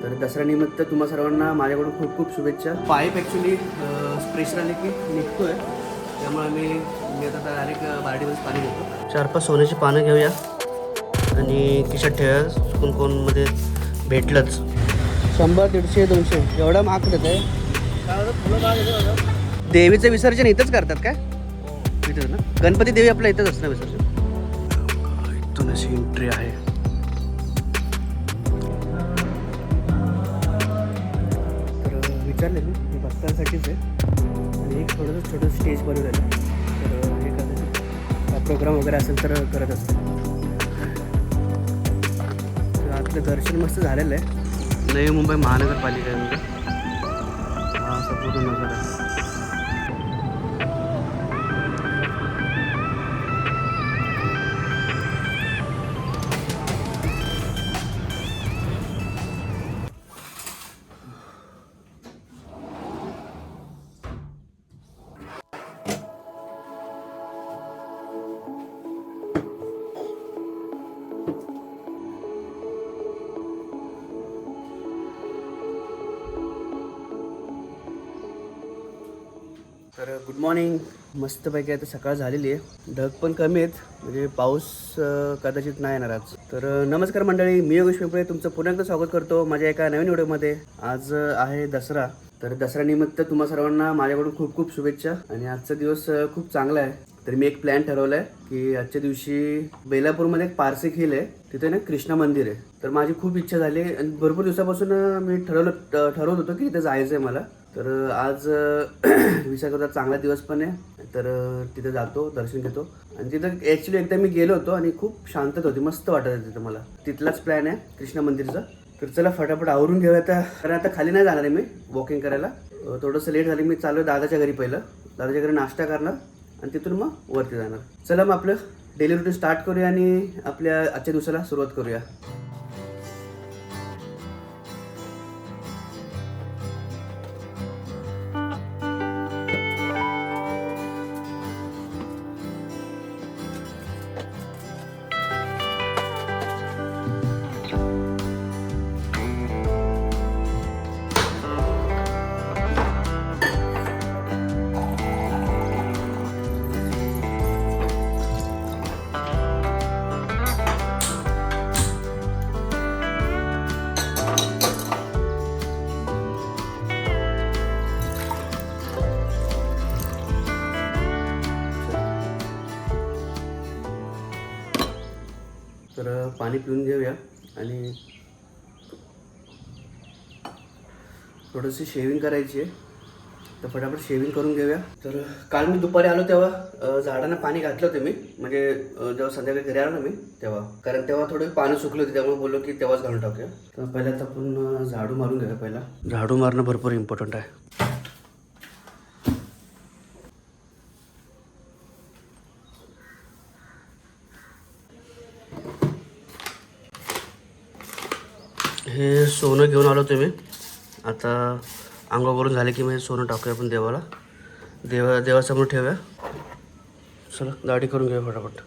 तर दसऱ्यानिमित्त तुम्हा सर्वांना माझ्याकडून खूप खूप शुभेच्छा. पाईप ॲक्च्युली प्रेशर आले की निघतो आहे, त्यामुळे मी आता डायरेक्ट बार्डीमध्येच पाणी घेतो. 4-5 सोन्याची पानं घेऊया आणि खिशात ठेवूया. कोणमध्ये भेटलंच 100, 150, 200 एवढा महाग पडत आहे. देवीचं विसर्जन इथंच करतात काय? इथंच ना, गणपती देवी आपल्या इथंच असतं ना विसर्जन. इथून अशी एंट्री आहे. तर विचारले मी बसण्यासाठीच आहे आणि एक छोटं स्टेज बनवलेलं आहे. तर हे कदाचित प्रोग्राम वगैरे असेल तर करत असते. तर आपलं दर्शन मस्त झालेलं आहे. नवी मुंबई महानगरपालिका हा संपूर्ण नजर आहे. तर गुड मॉर्निंग. मस्तपैकी आता सकाळ झालेली आहे. ढग पण कमी आहेत, म्हणजे पाऊस कदाचित नाही येणार आज. तर नमस्कार मंडळी, मी योगेश पिंपळे तुमचं पुन्हा एकदा स्वागत करतो माझ्या एका नवीन व्हिडिओमध्ये. आज आहे दसरा. तर दसऱ्यानिमित्त तुम्हा सर्वांना माझ्याकडून खूप खूप शुभेच्छा. आणि आजचा दिवस खूप चांगला आहे. तर मी एक प्लॅन ठरवला आहे की आजच्या दिवशी बेलापूरमध्ये एक पारसी खील आहे, तिथे ना कृष्णा मंदिर आहे. तर माझी खूप इच्छा झाली आणि भरपूर दिवसापासून मी ठरवत होतो की तिथे जायचं आहे मला. तर आज विचार करता चांगला दिवस पण आहे, तर तिथे जातो, दर्शन घेतो. आणि तिथं ॲक्च्युली एकदा मी गेलो होतो आणि खूप शांतता होती, मस्त वाटत होती तिथं मला. तिथलाच प्लॅन आहे कृष्णा मंदिरचा. तर चला फटाफट आवरून घेऊया आता, कारण आता खाली नाही जाणार आहे मी वॉकिंग करायला. थोडंसं लेट झाली. मी चालू आहे दादाच्या घरी. पहिलं दादाच्या घरी नाश्ता करणार आणि तिथून मग वरती जाणार. चला मग आपलं डेली रुटीन स्टार्ट करूया आणि आपल्या आजच्या दिवसाला सुरुवात करूया. तर पाणी पिऊन घेऊया आणि थोडंसं शेविंग करायची आहे, तर फटाफट शेविंग करून घेऊया. तर काल मी दुपारी आलो तेव्हा झाडांना पाणी घातलं होतं मी, म्हणजे जेव्हा संध्याकाळी घरी आलो ना मी तेव्हा, कारण तेव्हा थोडं पाणी सुकलं होतं, त्यामुळे बोललो की तेव्हाच घालून टाकूया. तर पहिल्या तर आपण झाडू मारून घेऊया. पहिला झाडू मारणं भरपूर इम्पॉर्टंट आहे. हे सोनं घेऊन आलो तुम्ही. आता अंघोळ करून झाले की मग सोनं टाकूया आपण देवाला. देवासमोर ठेवूया. चला दाढी करून घेऊया फटाफट.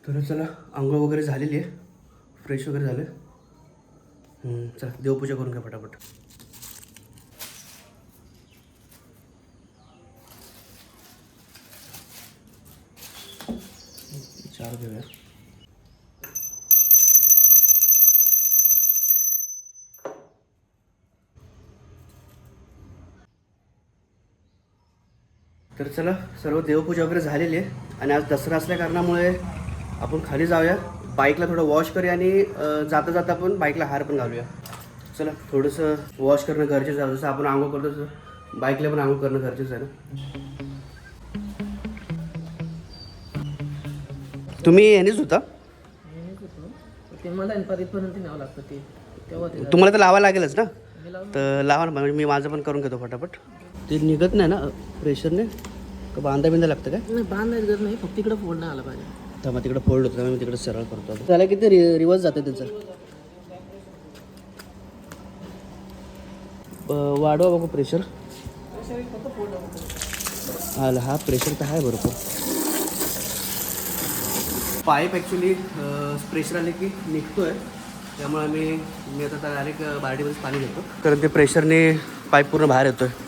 तर चला अंघोळ वगैरे झालेली आहे, फ्रेश वगैरे झाले. चला देवपूजा करून घ्या फटाफट. चार घेऊया. तर चला सर्व देवपूजा वगैरे झालेली आहे आणि आज दसरा असल्या कारणामुळे आपण खाली जाऊया, बाईकला थोडं वॉश करूया आणि जाता जाता आपण बाईकला हार पण घालूया. चला थोडंसं वॉश करणं गरजेचं आहे. जसं आपण आंघोळ करतो तसं बाईकला पण आंघोळ करणं गरजेचं आहे ना. तुम्ही येणेच होता? तुम्हाला तर लावा लागेलच ना, तर लावा ना. मी माझं पण करून घेतो फटाफट. ते निघत नाही ना प्रेशरने, का बांधा लागतं काय? नाही बांधायचं गरज नाही, फक्त तिकडं फोड नाही आला पाहिजे. तर मग तिकडे फोल्ड होतं, मी तिकडे सरळ करतो. त्याला किती रिवर्स जाते त्याचं. वाढवा बघू प्रेशर. आला हा प्रेशर तर आहे भरपूर. पाईप ॲक्च्युली प्रेशर आले की निघतो आहे, त्यामुळे मी आता डायरेक्ट बाल्टीमध्ये पाणी घेतो, कारण ते प्रेशरने पाईप पूर्ण बाहेर येतो आहे.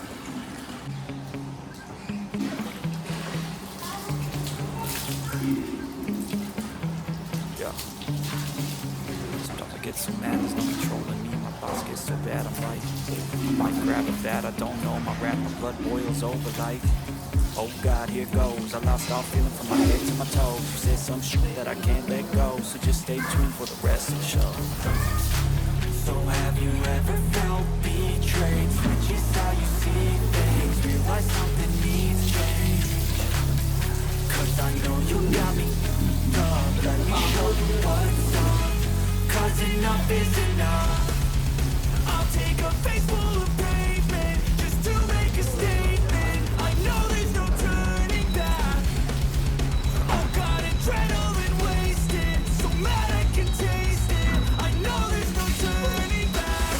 Get so mad, there's no controlling me. My thoughts get so bad, I'm like, might grab a bat, I don't know. My rap, my blood boils over like, oh God, here goes. I lost all feeling from my head to my toes. You said some shit that I can't let go, so just stay tuned for the rest of the show. So have you ever felt betrayed? Switches how you see things, realize something needs change. Cause I know you got me up, let me show you what's up. Cause enough is enough. I'll take a face full of pavement just to make a statement. I know there's no turning back. Oh God, adrenaline wasted, so mad I can taste it. I know there's no turning back.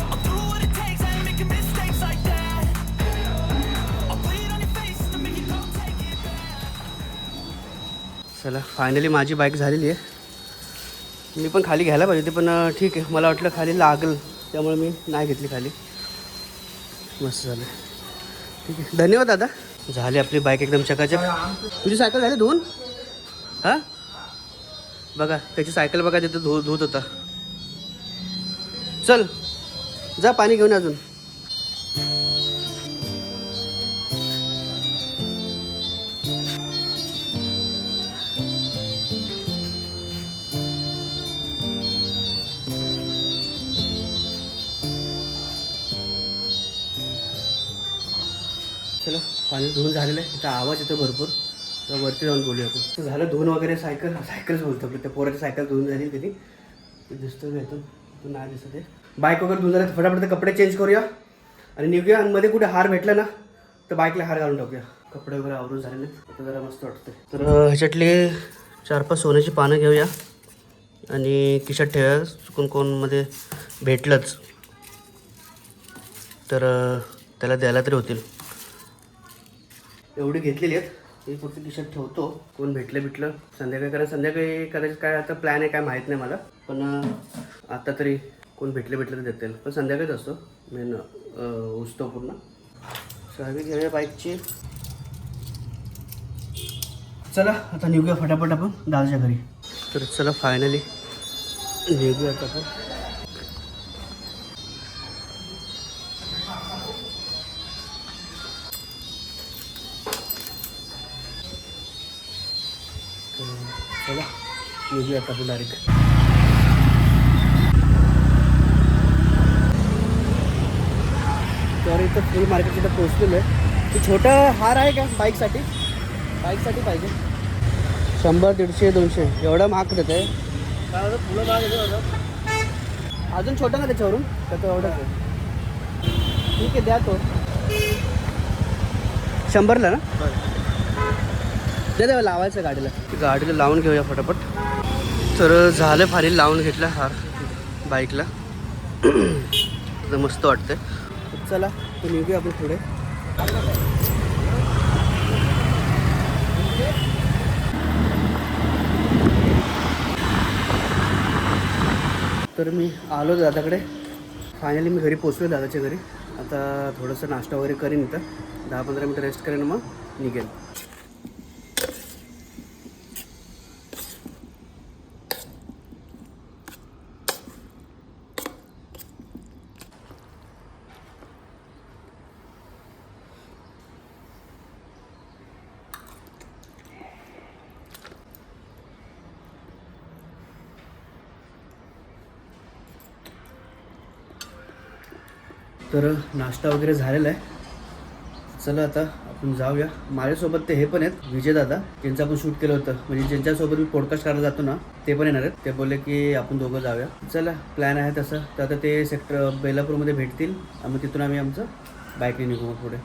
I'll do what it takes, I ain't making mistakes like that. I'll put it on your face to make you go take it back. चला finally माझी bike झालेली आहे. मी पण खाली घ्यायला पाहिजे होती, पण ठीक आहे, मला वाटलं खाली लागल, त्यामुळे मी नाही घेतली खाली. मस्त झालं, ठीक आहे, धन्यवाद दादा. झाली आपली बाईक एकदम चकाचक. तुझी सायकल झाली धुवून? हां बघा त्याची सायकल बघा तिथं धुत होता. चल जा पाणी घेऊन अजून. चला पाणी धुवून झालेलं आहे. इथं आवाज येतो भरपूर, तर वरती जाऊन बोलूया आपण. झालं धुवून वगैरे. सायकलच बोलतो आपलं, त्या पोराची सायकल धुवून झाली कधी ते दिसतो येतो, तू नाही दिसत आहे. बाईक वगैरे धुवून झालं, फटाफट ते कपडे चेंज करूया आणि निघूया. आणि मध्ये कुठे हार भेटला ना तर बाईकला हार घालून टाकूया. कपडे वगैरे आवरून झालेले आता जरा मस्त वाटतं. तर ह्याच्यातले 4-5 सोन्याची पानं घेऊया आणि खिशात ठेवूया. चुकून कोणमध्ये भेटलंच तर त्याला द्यायला तरी होतील. एवढी घेतलेली आहेत, ते फक्त खिशात ठेवतो. कोण भेटलं संध्याकाळी, कारण संध्याकाळी कदाचित काय आता प्लॅन आहे काय माहीत नाही मला, पण आता तरी कोण भेटलं तर देतील. पण संध्याकाळीच असतो मेन उत्सव पूर्ण. चावी घेऊया बाईकची. चला आता निघूया फटाफट आपण दादाच्या घरी. तर चला फायनली निघूया आता आपण. चला निघूया आता आपण डायरेक्ट. तर इथं फुल मार्केट इथं पोहोचलेलो आहे. ते छोटा हार आहे का बाईकसाठी पाहिजे. 100, 150, 200 एवढा महाग देत आहे. काय होतं फुलं महाग येतो. अजून छोटा ना त्याच्यावरून त्याचं एवढंच आहे. ठीक आहे द्या तो 100ला ना. द्या लावायचं गाडीला लावून घेऊया फटाफट. तर झालं फारी लावून घेतला हार बाईकला. तर मस्त वाटतंय. चला तर निघूया आपण पुढे. तर मी आलो दादाकडे. फायनली मी घरी पोचलो दादाच्या घरी. आता थोडंसं नाश्ता वगैरे करीन, इथं 10-15 मिनटं रेस्ट करेन, मग निघेल. तर नाश्ता वगैरे झालेला आहे. चला आता आपण जाऊया. माझ्यासोबत ते हे पण आहेत विजय दादा, त्यांचं आपण शूट केलं होतं, म्हणजे ज्यांच्यासोबत मी पॉडकास्ट करायला जातो ना ते पण येणार आहेत. ते बोलले की आपण दोघं जाऊया. चला प्लॅन आहे तसं. तर आता ते सेक्टर बेलापूरमध्ये भेटतील आणि मग तिथून आम्ही आमचं बाईकने निघू मग पुढे.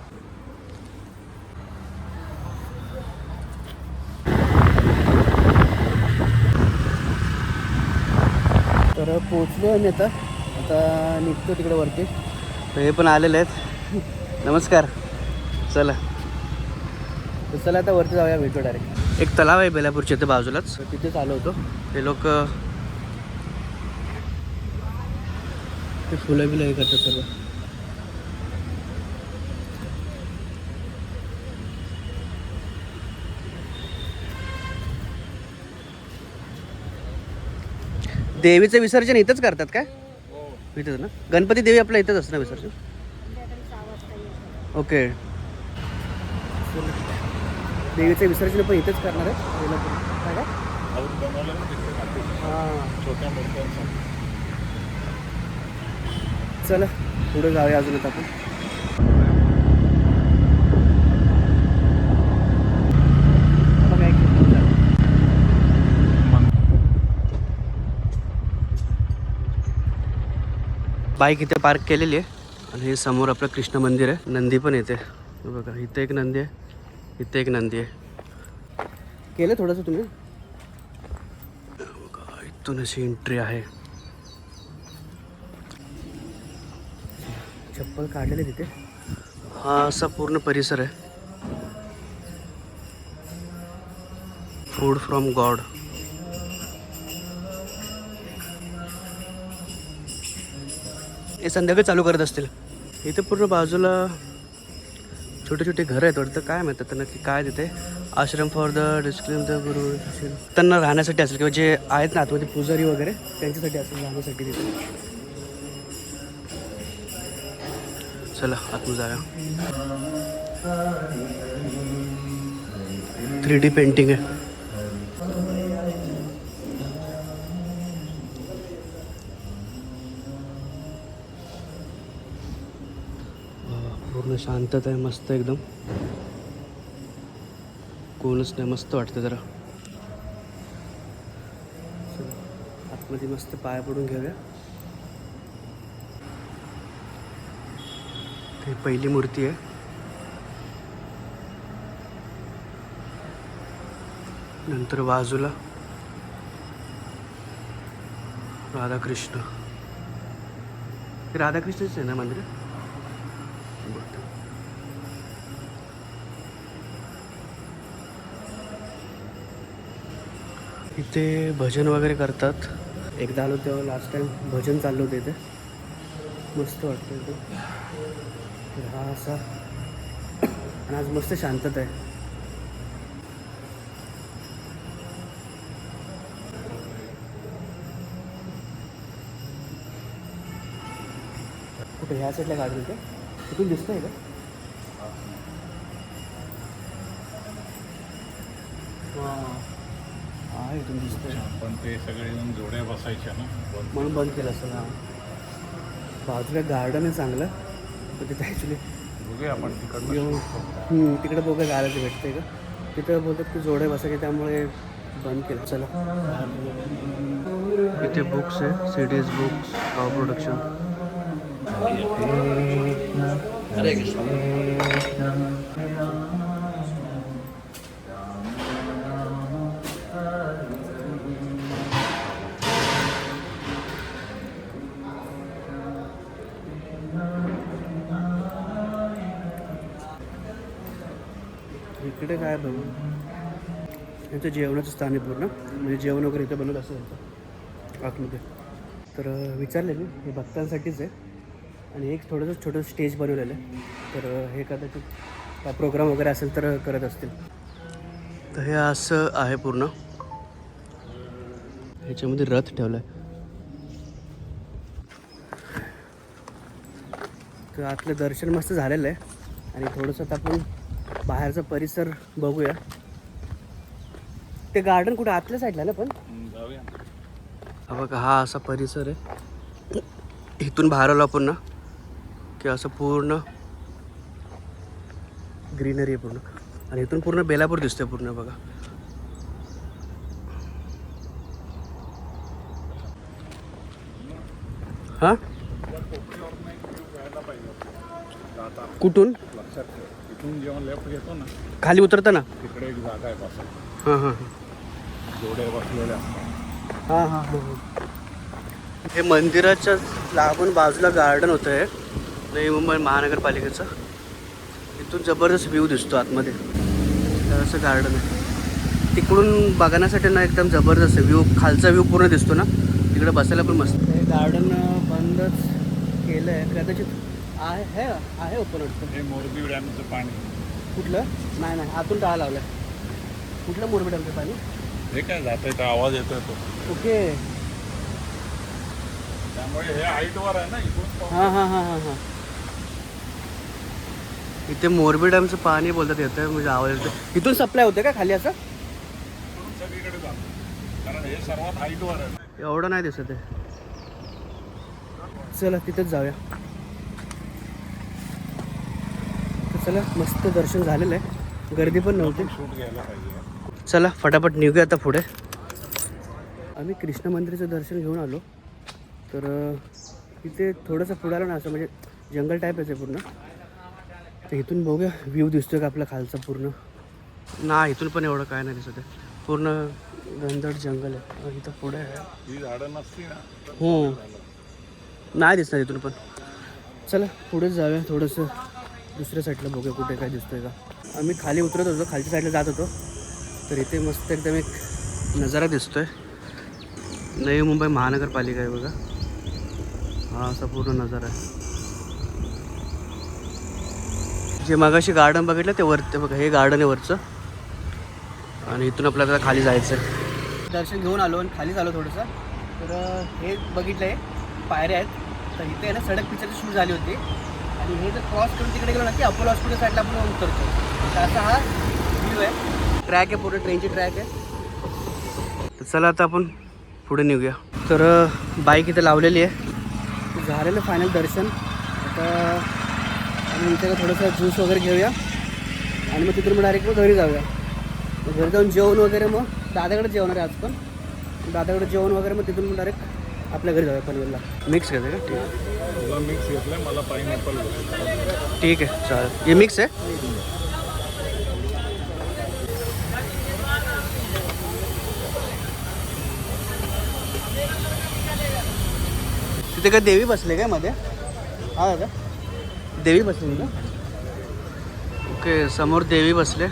तर पोचलो आम्ही आता आता निघतो तिकडे वरती. तर हे पण आलेले आहेत. नमस्कार. चला तर चला आता वरती जाऊया, भेटू डायरेक्ट. एक तलाव आहे बेलापूरच्या इथे बाजूलाच, तर तिथेच आलो होतो. ते लोक ते फुलं बिलं हे करतात सर्व. देवीचं विसर्जन इथंच करतात काय? इथंच ना, गणपती देवी आपल्या इथंच असतं ना विसर्जन? ओके. देवीचं विसर्जन पण इथंच करणार आहे काय का? हां, चला पुढे जाऊया अजून आता आपण. बाईक इथे पार्क केलेली आहे आणि हे समोर आपलं कृष्ण मंदिर आहे. नंदी पण येते बघा, इथे एक नंदी आहे, इथे एक नंदी आहे. केलं थोडंसं तुम्ही बघा, इथून अशी एंट्री आहे. चप्पल काढलेले तिथे. हा असा पूर्ण परिसर आहे. Food from God. हे संध्याकाळी चालू करत असतील. इथे पूर्ण बाजूला छोटे छोटे घरं आहेत वाटतं, काय माहिती त्यांना की काय तिथे. आश्रम फॉर द डिस्क्रिम द गुरु, त्यांना राहण्यासाठी असेल किंवा जे आहेत ना आतमध्ये पुजारी वगैरे त्यांच्यासाठी असेल राहण्यासाठी तिथे. चला आतून जाऊया. 3D पेंटिंग आहे. पूर्ण शांतता आहे, मस्त एकदम. कोणच नाही, मस्त वाटतं जरा. आतमध्ये मस्त पाय पडून घेऊया. ही पहिली मूर्ती आहे. नंतर बाजूला राधाकृष्ण. राधाकृष्णच आहे ना मंदिर? इथे भजन वगैरे करतात. एकदा आलो तेव्हा लास्ट टाइम भजन चाललं होतं इथे, मस्त वाटतं इथे. तर हा असा, आणि आज मस्त शांतता आहे. कुठे ह्या साईडला गाडी होते, तिथून दिसतंय का? आहे इथून दिसतंय. पण ते सगळेजण जोड्या बसायच्या ना, म्हणून बंद केलं असेल. हां, बाजूला गार्डन आहे चांगलं, तर तिथे ॲक्च्युली बघूया आपण तिकडनं येऊन तिकडे बघा गायला ते भेटते का. तिथं बोलतात की जोडे बसायचे, त्यामुळे बंद केलं. चला इथे बुक्स आहे, सीडीज बुक्स, गाव प्रोडक्शन. इकडे काय बघू, यांचं जेवणाचं स्थान आहे पूर्ण, म्हणजे जेवण वगैरे इथे बनवत असं यांचं आतमध्ये. तर विचारले मी, हे भक्तांसाठीच आहे आणि एक थोडंसं छोटं स्टेज बनवलेलं आहे. तर हे कदाचित काय प्रोग्राम वगैरे असेल तर करत असतील. तर हे असं आहे पूर्ण. ह्याच्यामध्ये रथ ठेवला आहे. तर आतलं दर्शन मस्त झालेलं आहे आणि थोडंसं आता आपण बाहेरचा परिसर बघूया. ते गार्डन कुठे आतल्या साईडला ना पण. जाऊया. हा बघा, हा असा परिसर आहे. इथून बाहेर आलो आपण ना की असं पूर्ण ग्रीनरी आहे पूर्ण, आणि इथून पूर्ण बेलापूर दिसतंय पूर्ण बघा. हां, कुठून? लक्षात ठेव, इथून जेव्हा लेफ्ट घेतो ना, खाली उतरताना. तिकडे एक जागा आहे बसायला. हां हां जोड्या बसलेल्या असतात. हां हां हां. हे मंदिराच्या लागून बाजूला गार्डन होतं आहे नवी मुंबई महानगरपालिकेचं. इथून जबरदस्त व्ह्यू दिसतो आतमध्ये. तर असं गार्डन आहे. तिकडून बघण्यासाठी ना एकदम जबरदस्त आहे व्ह्यू. खालचा व्ह्यू पूर्ण दिसतो ना, तिकडे बसायला पण मस्त. हे गार्डन बंदच केलं आहे कदाचित. आहे ओपन वाटतं. हे मोरबी डॅमचं पाणी. कुठलं? नाही आतून टाळा लावलं. कुठलं मोरबी डॅमचं पाणी? हे काय जात आहे, आवाज येतोय तो. ओके. त्यामुळे हे हाईटवर आहे ना इथून. हां. इथे मोरबी डॅमचं पाणी बोलतात येतं, म्हणजे आवाज येतो. इथून सप्लाय होते का खाली असं? सगळीकडे जातो कारण हे सर्वात हाईटवर आहे. एवढं नाही दिसत आहे. चला तिथेच जाऊया. तर चला, मस्त दर्शन झालेलं आहे. गर्दी पण नव्हती. शूट घ्यायला पाहिजे. चला फटाफट निघूया आता पुढे. आम्ही कृष्ण मंदिराचं दर्शन घेऊन आलो. तर इथे थोडंसं पुढे आलं ना, असं म्हणजे जंगल टाईपच आहे पूर्ण. तर इथून बघूया व्ह्यू दिसतोय का आपला खालचा पूर्ण. ना इथून पण एवढं काय नाही दिसत आहे. पूर्ण घनदाट जंगल आहे. इथं पुढे आहे. ही झाडं नसती ना तर हो, नाही दिसणार इथून पण. चला पुढेच जाऊया थोडंसं. दुसऱ्या साईडला बघूया कुठे काय दिसतोय का. आम्ही खाली उतरत होतो, खालच्या साईडला जात होतो. तर इथे मस्त एकदम एक नजारा दिसतोय. नवी मुंबई महानगरपालिका आहे बघा. हा असा पूर्ण नजारा आहे. जे मगाशी गार्डन बघितलं ते वरते बघा, हे गार्डन आहे वरचं. आणि इथून आपल्याला खाली जायचं आहे. दर्शन घेऊन आलो आणि खाली झालो थोडंसं. तर हे बघितलं आहे पायऱ्या आहेत. तर इथे आहे ना सडक पिक्चरची शूट झाली होती. आणि हे जर क्रॉस करून तिकडे गेलो ना की अपोलो हॉस्पिटल साईडला आपण उतरतो. तर असा हा व्ह्यू आहे. ट्रॅक आहे, पूर्ण ट्रेनची ट्रॅक आहे. तर चला आता आपण पुढे निघूया. तर बाईक इथे लावलेली आहे. झालेलं फायनल दर्शन. आता आम्ही इथे थोडंसं ज्यूस वगैरे घेऊया आणि मग तिथून मग डायरेक्ट मग घरी जाऊया. मग घरी जाऊन जेवण वगैरे मग दादाकडे जेवणार आहे आज पण. दादाकडे जेवण वगैरे मग तिथून मग डायरेक्ट आपल्या घरी जाऊया पनवेलला. मिक्स घेते का? ठीक आहे. तुला मिक्स घेतलं, मला पाईनॅपल. ठीक आहे चालेल. हे मिक्स आहे. तिथे काय देवी बसले काय मध्ये? हा दादा देवी बसले का? ओके, समोर देवी बसले.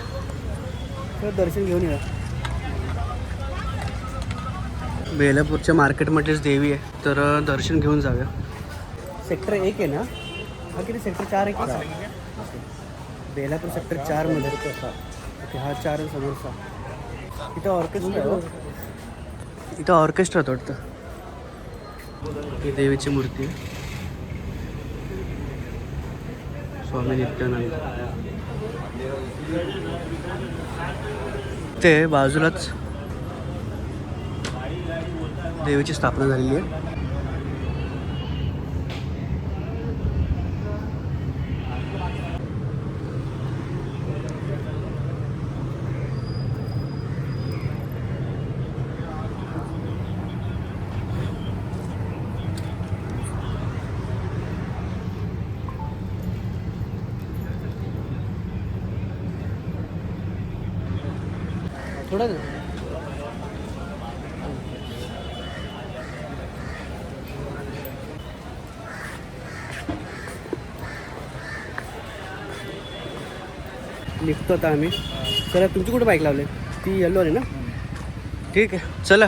तर दर्शन घेऊन या. बेलापूरच्या मार्केटमध्येच देवी आहे. तर दर्शन घेऊन जाऊया. सेक्टर 1 आहे ना? हा किती सेक्टर 4 आहे का? बेलापूर सेक्टर 4मध्ये. ओके, हा 4 समोरचा. इथं ऑर्केस्ट्रा आहे. इथं ऑर्केस्ट्रा वाटतं. ही देवीची मूर्ती आहे. स्वामी नित्यानंद. ते बाजूलाच देवीची स्थापना झालेली आहे. थोडं निघतो आता आम्ही. चला, तुमची कुठं बाईक लावली? ती येलो आहे ना? ठीक आहे, चला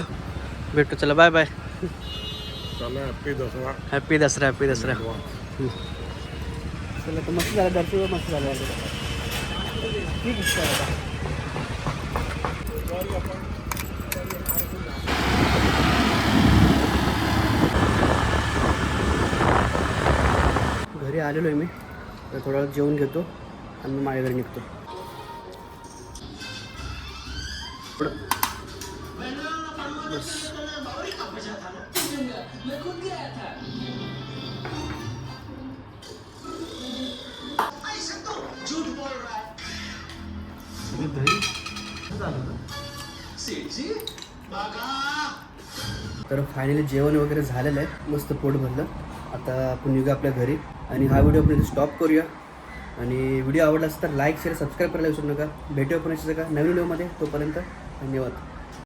भेटतो. चला बाय बाय. चला, happy Dussehra. Happy Dussehra. Happy Dussehra. चला, तर मस्त झालं दर्शन. मस्त झालं. ठीक आहे चला. घरी आलेलो आहे मी. तर थोडा वेळ जेवून घेतो आणि मी माझ्या घरी निघतो. बस. तर फायनली जेवण वगैरे झालेलं आहे. मस्त पोट भरलं. आता आपण निघूया आपल्या घरी आणि हा व्हिडिओ आपण इथे स्टॉप करूया. आणि व्हिडिओ आवडला असेल तर लाईक शेअर सबस्क्राईब करायला विसरू नका. भेटूया पुन्हा का नवीन व्हिडिओमध्ये. तोपर्यंत धन्यवाद.